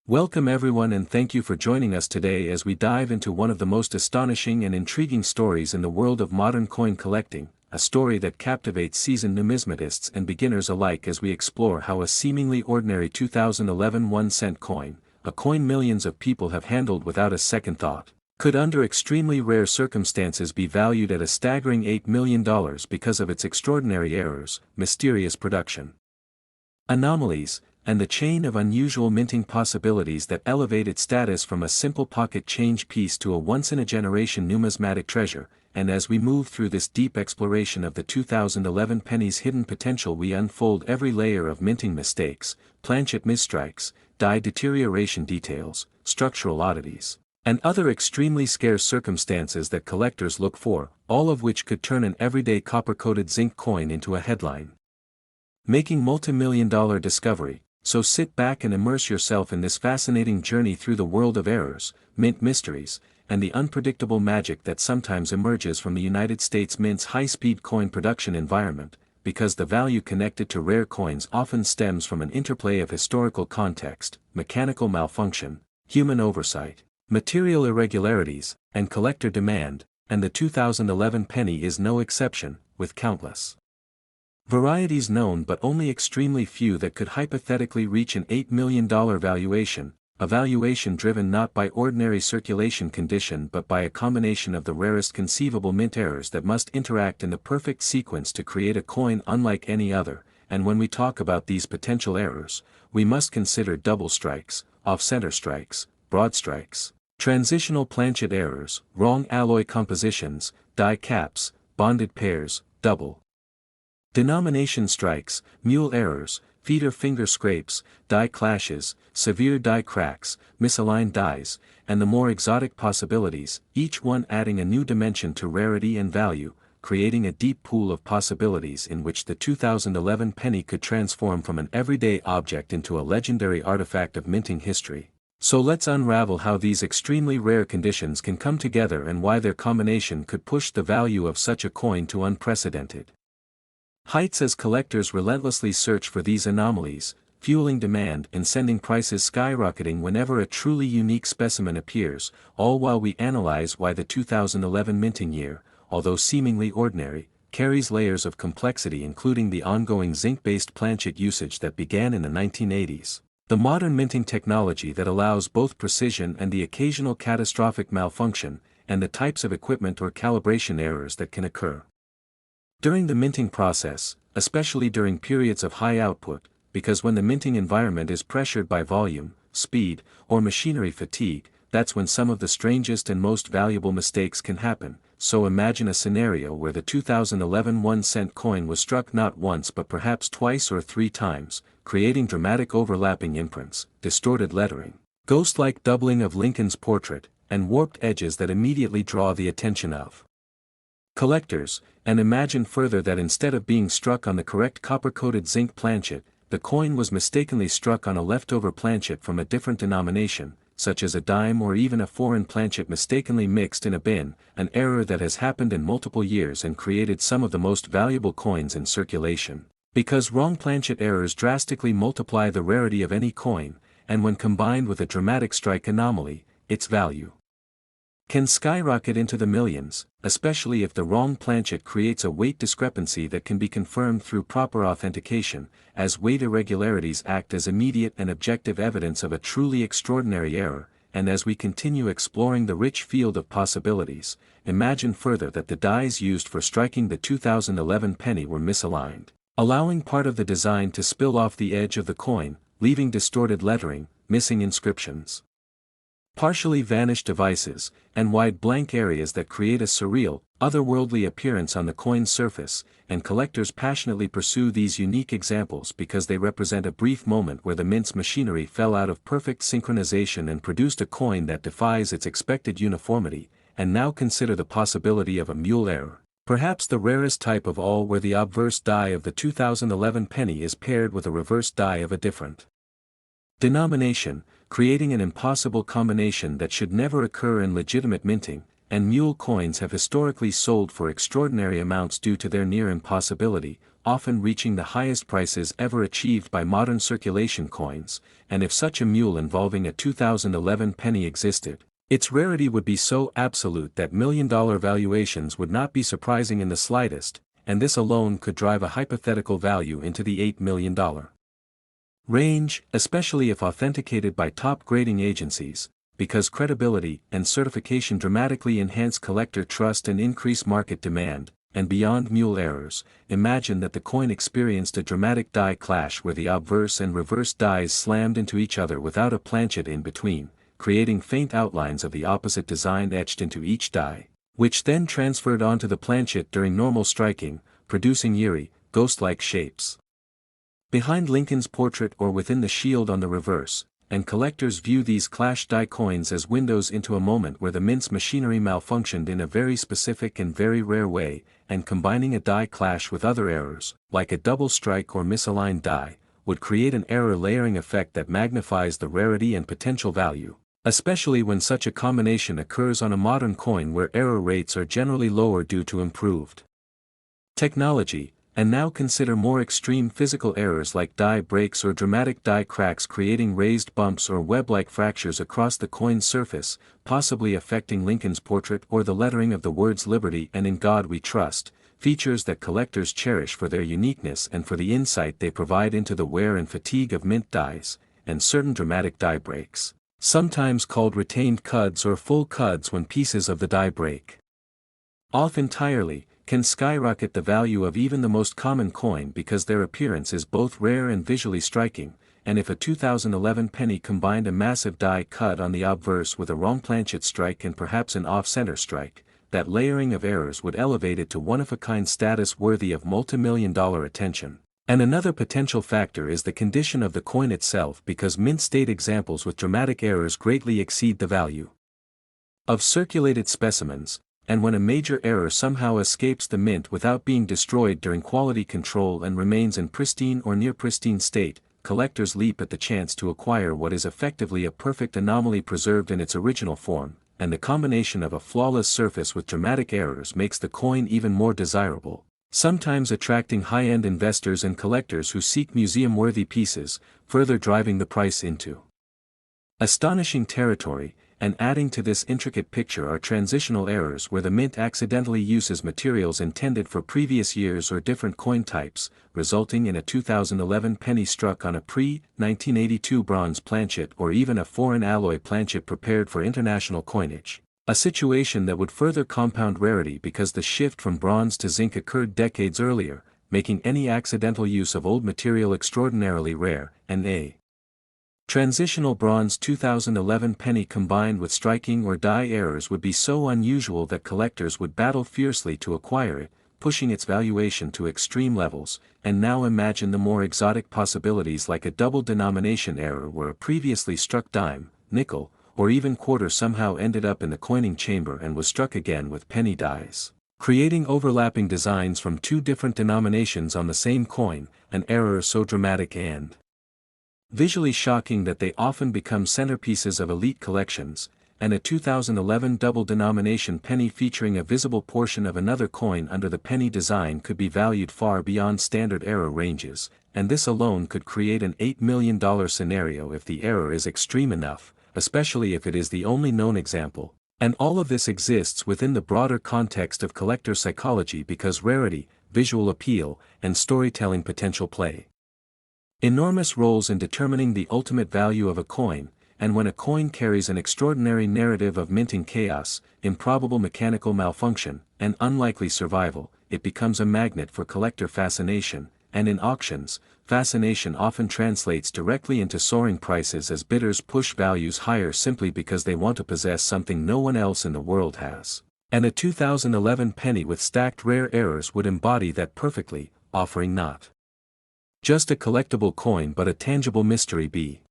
Welcome everyone and thank you for joining us today as we dive into one of the most astonishing and intriguing stories in the world of modern coin collecting, a story that captivates seasoned numismatists and beginners alike as we explore how a seemingly ordinary 2011 1-cent coin, a coin millions of people have handled without a second thought, could under extremely rare circumstances be valued at a staggering $8 million because of its extraordinary errors, mysterious production, anomalies, and the chain of unusual minting possibilities that elevate its status from a simple pocket change piece to a once-in-a-generation numismatic treasure. And as we move through this deep exploration of the 2011 penny's hidden potential, we unfold every layer of minting mistakes, planchet misstrikes, die deterioration details, structural oddities, and other extremely scarce circumstances that collectors look for, all of which could turn an everyday copper-coated zinc coin into a headline making multi-million-dollar discovery. So sit back and immerse yourself in this fascinating journey through the world of errors, mint mysteries, and the unpredictable magic that sometimes emerges from the United States Mint's high-speed coin production environment, because the value connected to rare coins often stems from an interplay of historical context, mechanical malfunction, human oversight, material irregularities, and collector demand, and the 2011 penny is no exception, with countless varieties known but only extremely few that could hypothetically reach an $8 million valuation, a valuation driven not by ordinary circulation condition but by a combination of the rarest conceivable mint errors that must interact in the perfect sequence to create a coin unlike any other. And when we talk about these potential errors, we must consider double strikes, off-center strikes, broad strikes, transitional planchet errors, wrong alloy compositions, die caps, bonded pairs, double denomination strikes, mule errors, feeder finger scrapes, die clashes, severe die cracks, misaligned dies, and the more exotic possibilities, each one adding a new dimension to rarity and value, creating a deep pool of possibilities in which the 2011 penny could transform from an everyday object into a legendary artifact of minting history. So let's unravel how these extremely rare conditions can come together and why their combination could push the value of such a coin to unprecedented heights as collectors relentlessly search for these anomalies, fueling demand and sending prices skyrocketing whenever a truly unique specimen appears, all while we analyze why the 2011 minting year, although seemingly ordinary, carries layers of complexity including the ongoing zinc-based planchet usage that began in the 1980s, the modern minting technology that allows both precision and the occasional catastrophic malfunction, and the types of equipment or calibration errors that can occur during the minting process, especially during periods of high output, because when the minting environment is pressured by volume, speed, or machinery fatigue, that's when some of the strangest and most valuable mistakes can happen. So imagine a scenario where the 2011 1-cent coin was struck not once but perhaps twice or three times, creating dramatic overlapping imprints, distorted lettering, ghost-like doubling of Lincoln's portrait, and warped edges that immediately draw the attention of collectors. And imagine further that instead of being struck on the correct copper-coated zinc planchet, the coin was mistakenly struck on a leftover planchet from a different denomination, such as a dime or even a foreign planchet mistakenly mixed in a bin, an error that has happened in multiple years and created some of the most valuable coins in circulation. Because wrong planchet errors drastically multiply the rarity of any coin, and when combined with a dramatic strike anomaly, its value can skyrocket into the millions, especially if the wrong planchet creates a weight discrepancy that can be confirmed through proper authentication, as weight irregularities act as immediate and objective evidence of a truly extraordinary error. And as we continue exploring the rich field of possibilities, imagine further that the dies used for striking the 2011 penny were misaligned, allowing part of the design to spill off the edge of the coin, leaving distorted lettering, missing inscriptions, partially vanished devices, and wide blank areas that create a surreal, otherworldly appearance on the coin's surface. And collectors passionately pursue these unique examples because they represent a brief moment where the mint's machinery fell out of perfect synchronization and produced a coin that defies its expected uniformity. And now consider the possibility of a mule error, perhaps the rarest type of all, where the obverse die of the 2011 penny is paired with a reverse die of a different denomination, creating an impossible combination that should never occur in legitimate minting. And mule coins have historically sold for extraordinary amounts due to their near impossibility, often reaching the highest prices ever achieved by modern circulation coins, and if such a mule involving a 2011 penny existed, its rarity would be so absolute that million-dollar valuations would not be surprising in the slightest, and this alone could drive a hypothetical value into the $8 million range, especially if authenticated by top grading agencies, because credibility and certification dramatically enhance collector trust and increase market demand. And beyond mule errors, imagine that the coin experienced a dramatic die clash where the obverse and reverse dies slammed into each other without a planchet in between, creating faint outlines of the opposite design etched into each die, which then transferred onto the planchet during normal striking, producing eerie, ghost-like shapes. Behind Lincoln's portrait or within the shield on the reverse, and collectors view these clash die coins as windows into a moment where the mint's machinery malfunctioned in a very specific and very rare way, and combining a die clash with other errors, like a double strike or misaligned die, would create an error layering effect that magnifies the rarity and potential value, especially when such a combination occurs on a modern coin where error rates are generally lower due to improved technology. And now consider more extreme physical errors like die breaks or dramatic die cracks creating raised bumps or web-like fractures across the coin's surface, possibly affecting Lincoln's portrait or the lettering of the words Liberty and In God We Trust, features that collectors cherish for their uniqueness and for the insight they provide into the wear and fatigue of mint dies, and certain dramatic die breaks, sometimes called retained cuds or full cuds when pieces of the die break off entirely, can skyrocket the value of even the most common coin because their appearance is both rare and visually striking, and if a 2011 penny combined a massive die cut on the obverse with a wrong planchet strike and perhaps an off-center strike, that layering of errors would elevate it to one-of-a-kind status worthy of multi-million-dollar attention. And another potential factor is the condition of the coin itself because mint state examples with dramatic errors greatly exceed the value of circulated specimens. And when a major error somehow escapes the mint without being destroyed during quality control and remains in pristine or near pristine state, collectors leap at the chance to acquire what is effectively a perfect anomaly preserved in its original form, and the combination of a flawless surface with dramatic errors makes the coin even more desirable, sometimes attracting high-end investors and collectors who seek museum-worthy pieces, further driving the price into astonishing territory. And adding to this intricate picture are transitional errors where the mint accidentally uses materials intended for previous years or different coin types, resulting in a 2011 penny struck on a pre-1982 bronze planchet or even a foreign alloy planchet prepared for international coinage, a situation that would further compound rarity because the shift from bronze to zinc occurred decades earlier, making any accidental use of old material extraordinarily rare, and a transitional bronze 2011 penny combined with striking or die errors would be so unusual that collectors would battle fiercely to acquire it, pushing its valuation to extreme levels. And now imagine the more exotic possibilities like a double denomination error where a previously struck dime, nickel, or even quarter somehow ended up in the coining chamber and was struck again with penny dies, creating overlapping designs from two different denominations on the same coin, an error so dramatic and visually shocking that they often become centerpieces of elite collections, and a 2011 double denomination penny featuring a visible portion of another coin under the penny design could be valued far beyond standard error ranges, and this alone could create an $8 million scenario if the error is extreme enough, especially if it is the only known example. And all of this exists within the broader context of collector psychology because rarity, visual appeal, and storytelling potential play enormous roles in determining the ultimate value of a coin, and when a coin carries an extraordinary narrative of minting chaos, improbable mechanical malfunction, and unlikely survival, it becomes a magnet for collector fascination, and in auctions, fascination often translates directly into soaring prices as bidders push values higher simply because they want to possess something no one else in the world has. And a 2011 penny with stacked rare errors would embody that perfectly, offering not just a collectible coin but a tangible mystery.